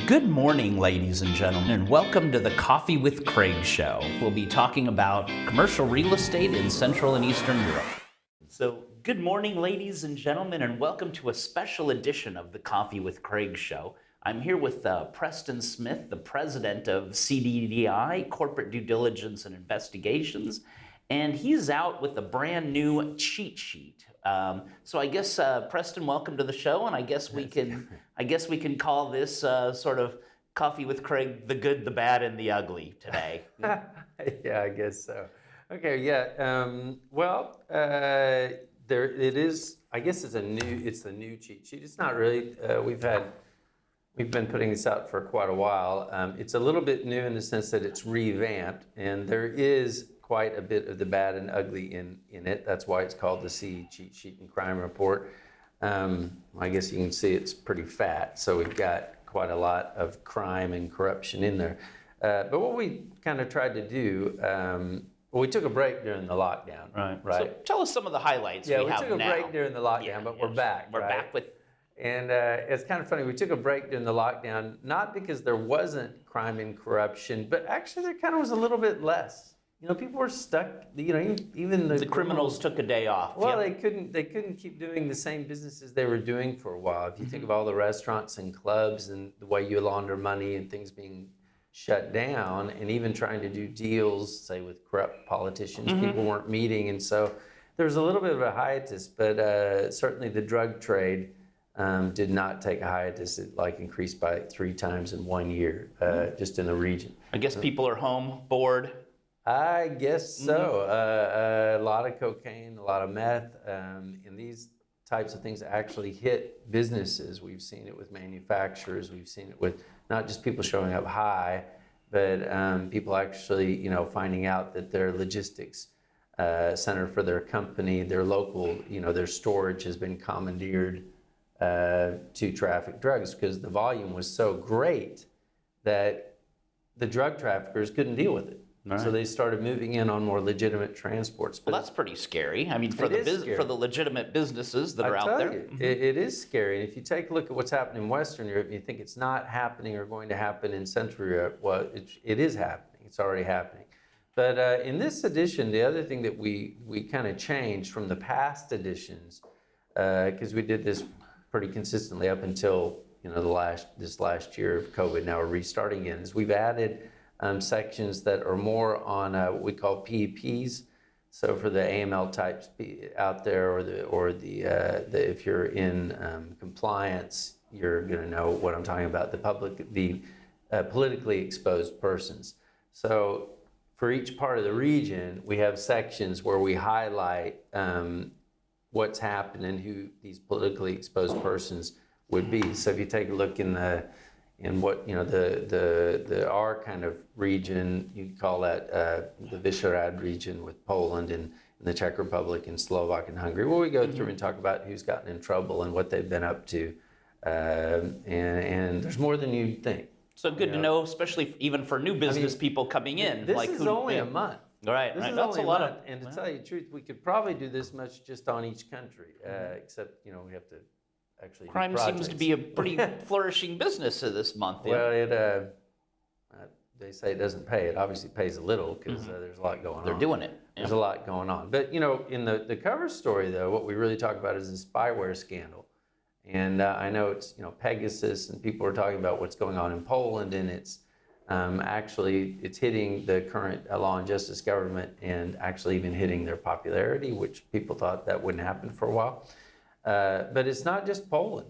Good morning, ladies and gentlemen, and welcome to the Coffee with Craig show. We'll be talking about commercial real estate in Central and Eastern Europe. So, good morning, ladies and gentlemen, and welcome to a special edition of the Coffee with Craig show. I'm here with Preston Smith, the president of CCDI, Corporate Due Diligence and Investigations, and he's out with a brand new cheat sheet. So I guess Preston, welcome to the show, and I guess we can call this sort of Coffee with Craig, the good, the bad, and the ugly today. Yeah, I guess so. Okay, yeah. There it is. I guess it's the new cheat sheet. It's not really. We've been putting this out for quite a while. It's a little bit new in the sense that it's revamped, and there is quite a bit of the bad and ugly in it. That's why it's called the C Cheat Sheet and Crime Report. I guess you can see it's pretty fat, so we've got quite a lot of crime and corruption in there. But what we kind of tried to do, we took a break during the lockdown. Right. So tell us some of the highlights we have now. Yeah, we took a break during the lockdown, but we're back. We're back with... And it's kind of funny, we took a break during the lockdown, not because there wasn't crime and corruption, but actually there kind of was a little bit less. You know, people were stuck, you know, even the criminals took a day off. Well, they couldn't keep doing the same businesses they were doing for a while. If you think of all the restaurants and clubs and the way you launder money and things being shut down, and even trying to do deals, say with corrupt politicians, people weren't meeting. And so there was a little bit of a hiatus, but certainly the drug trade did not take a hiatus. It increased by 3 times in 1 year, just in the region. I guess people are home, bored. I guess so. A lot of cocaine, a lot of meth, and these types of things actually hit businesses. We've seen it with manufacturers. We've seen it with not just people showing up high, but people actually, finding out that their logistics center for their company, their local, their storage has been commandeered to traffic drugs because the volume was so great that the drug traffickers couldn't deal with it. Right. So they started moving in on more legitimate transports. Well, that's pretty scary. I mean, for the legitimate businesses that are out there. It is scary. And if you take a look at what's happening in Western Europe, and you think it's not happening or going to happen in Central Europe, well, it is happening. It's already happening. But in this edition, the other thing that we kind of changed from the past editions, because we did this pretty consistently up until this last year of COVID. Now we're restarting again. Is we've added sections that are more on what we call PEPs. So for the AML types out there, or the if you're in compliance, you're going to know what I'm talking about. The politically exposed persons. So for each part of the region, we have sections where we highlight what's happening, who these politically exposed persons would be. So if you take a look in what the our kind of region, you'd call that the Visegrad region with Poland and the Czech Republic and Slovak and Hungary, where we go through and talk about who's gotten in trouble and what they've been up to, and there's more than you'd think. So good to know, especially even for new business people coming in. This is only a month. Right, this is that's only a lot. And to tell you the truth, we could probably do this much just on each country, except we have to actually. Crime seems to be a pretty flourishing business this month. Well, they say it doesn't pay. It obviously pays a little because there's a lot going on. They're doing it. Yeah. There's a lot going on. But in the cover story though, what we really talk about is the spyware scandal. And I know it's Pegasus, and people are talking about what's going on in Poland, and it's actually it's hitting the current law and justice government, and actually even hitting their popularity, which people thought that wouldn't happen for a while. But it's not just Poland.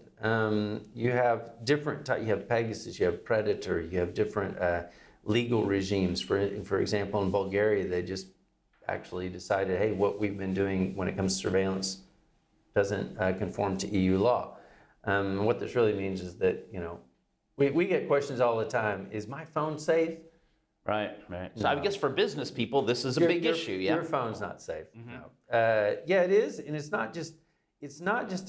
You have different types. You have Pegasus, you have Predator, you have different legal regimes. For example, in Bulgaria, they just actually decided, hey, what we've been doing when it comes to surveillance doesn't conform to EU law. What this really means is that, we get questions all the time. Is my phone safe? Right. So no. I guess for business people, this is a big issue. Yeah. Your phone's not safe. No. Yeah, it is, and it's not just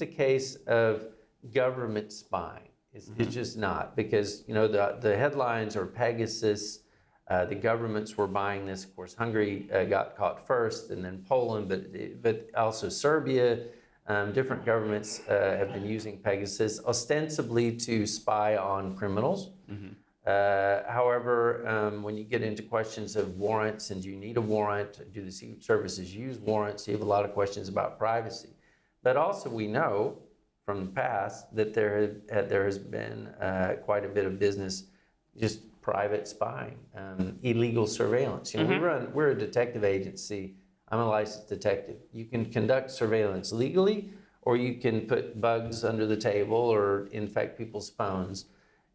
a case of government spying. It's just not, because the headlines are Pegasus. The governments were buying this. Of course, Hungary got caught first, and then Poland, but also Serbia. Different governments have been using Pegasus ostensibly to spy on criminals. However, when you get into questions of warrants and do you need a warrant, do the Secret Services use warrants, you have a lot of questions about privacy. But also we know from the past that there has been quite a bit of business, just private spying, illegal surveillance. You know, we're a detective agency. I'm a licensed detective. You can conduct surveillance legally, or you can put bugs under the table or infect people's phones.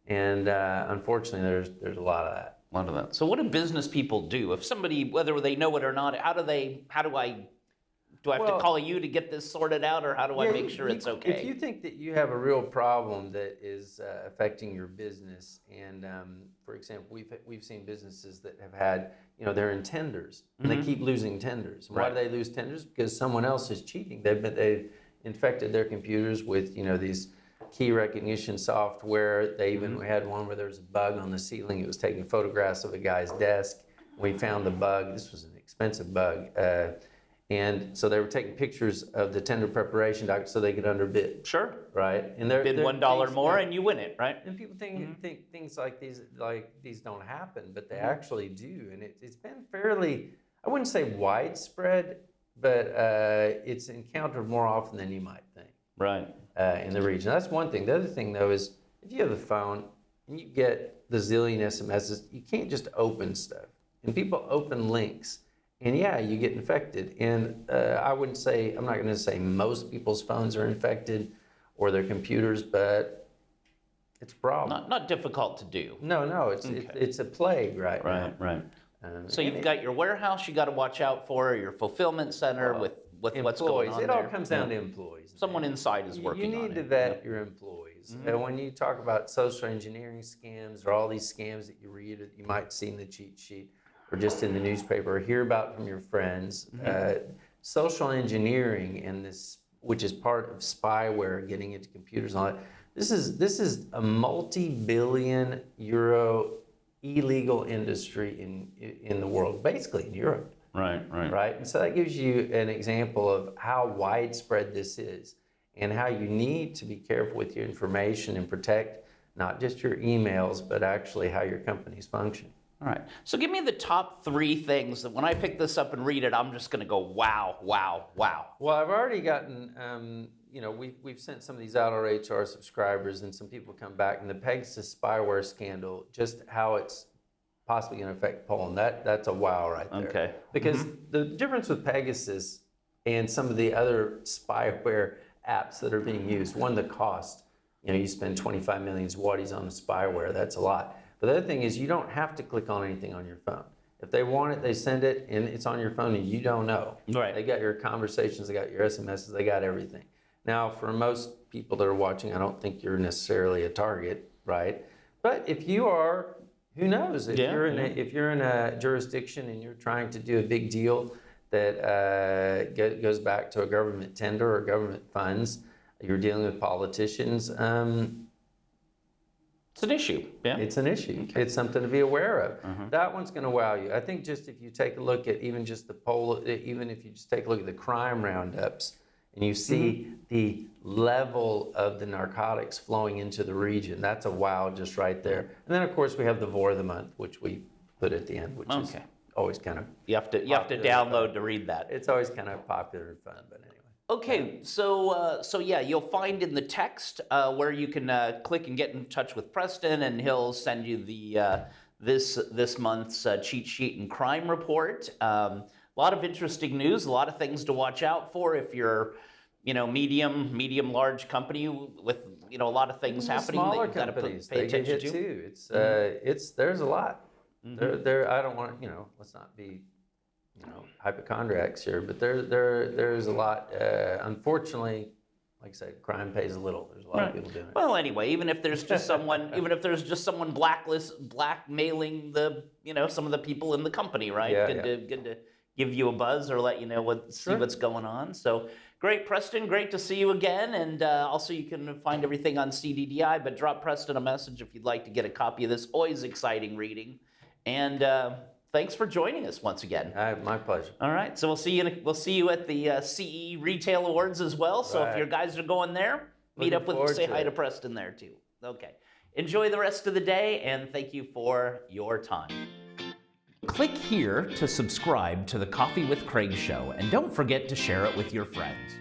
And unfortunately, there's a lot of that. A lot of that. So what do business people do? If somebody, whether they know it or not, do I have to call you to get this sorted out, or how do I make sure it's okay? If you think that you have a real problem that is affecting your business, and for example, we've seen businesses that have had, they're in tenders, and they keep losing tenders. Why do they lose tenders? Because someone else is cheating. They've infected their computers with, these key recognition software. They even had one where there was a bug on the ceiling. It was taking photographs of a guy's desk. We found the bug. This was an expensive bug. And so they were taking pictures of the tender preparation document so they could underbid. Sure. Right. And they're bid $1 more and you win it, right? And people think things like these don't happen, but they actually do. And it's been fairly, I wouldn't say widespread, but it's encountered more often than you might think. Right. In the region. That's one thing. The other thing, though, is if you have a phone and you get the zillion SMSs, you can't just open stuff. And people open links. And yeah, you get infected. And I'm not going to say most people's phones are infected or their computers, but it's a problem. Not difficult to do. No, it's a plague right now. Right. So you've got your warehouse you got to watch out for, your fulfillment center with what's going on It there. all comes down to employees. Someone inside is working on it. You need to vet your employees. And when you talk about social engineering scams or all these scams that you read, that you might see in the cheat sheet, or just in the newspaper, or hear about from your friends. Social engineering and this, which is part of spyware, getting into computers and all that. This is a multi-billion euro illegal industry in the world, basically in Europe. Right. And so that gives you an example of how widespread this is and how you need to be careful with your information and protect not just your emails, but actually how your companies function. All right. So give me the top 3 things that when I pick this up and read it, I'm just going to go, wow. Well, I've already gotten, we've sent some of these out already to our subscribers, and some people come back, and the Pegasus spyware scandal, just how it's possibly going to affect Poland, that's a wow right there. Okay. Because the difference with Pegasus and some of the other spyware apps that are being used, one, the cost. You spend 25 million zlotys on the spyware, that's a lot. But the other thing is you don't have to click on anything on your phone. If they want it, they send it, and it's on your phone, and you don't know. Right. They got your conversations, they got your SMSs, they got everything. Now, for most people that are watching, I don't think you're necessarily a target, right? But if you are, who knows? If you're in a jurisdiction and you're trying to do a big deal that goes back to a government tender or government funds, you're dealing with politicians. It's an issue. Yeah. It's an issue. Okay. It's something to be aware of. That one's going to wow you. I think just if you take a look at even if you just take a look at the crime roundups and you see the level of the narcotics flowing into the region, that's a wow just right there. And then of course we have the Vor of the Month, which we put at the end, which is always kind of you have to download to read that. It's always kind of popular and fun, but anyway. Okay, so yeah, you'll find in the text where you can click and get in touch with Preston, and he'll send you the this month's cheat sheet and crime report. A lot of interesting news, a lot of things to watch out for if you're, medium large company with a lot of things happening that you've got to pay attention to. Too. It's there's a lot. There I don't want let's not be hypochondriacs here, but there's a lot. Unfortunately, like I said, crime pays a little. There's a lot of people doing it. Well, anyway, even if there's just someone blackmailing the some of the people in the company, right? Good to give you a buzz or let you know see what's going on. So great, Preston. Great to see you again. And also you can find everything on CDDI. But drop Preston a message if you'd like to get a copy of this. Always exciting reading. And thanks for joining us once again. My pleasure. All right, so we'll see you at the CE Retail Awards as well. So if Right. your guys are going there, meet Looking up with, forward say to hi it. to Preston there too. Okay. Enjoy the rest of the day, and thank you for your time. Click here to subscribe to the Coffee with Craig show, and don't forget to share it with your friends.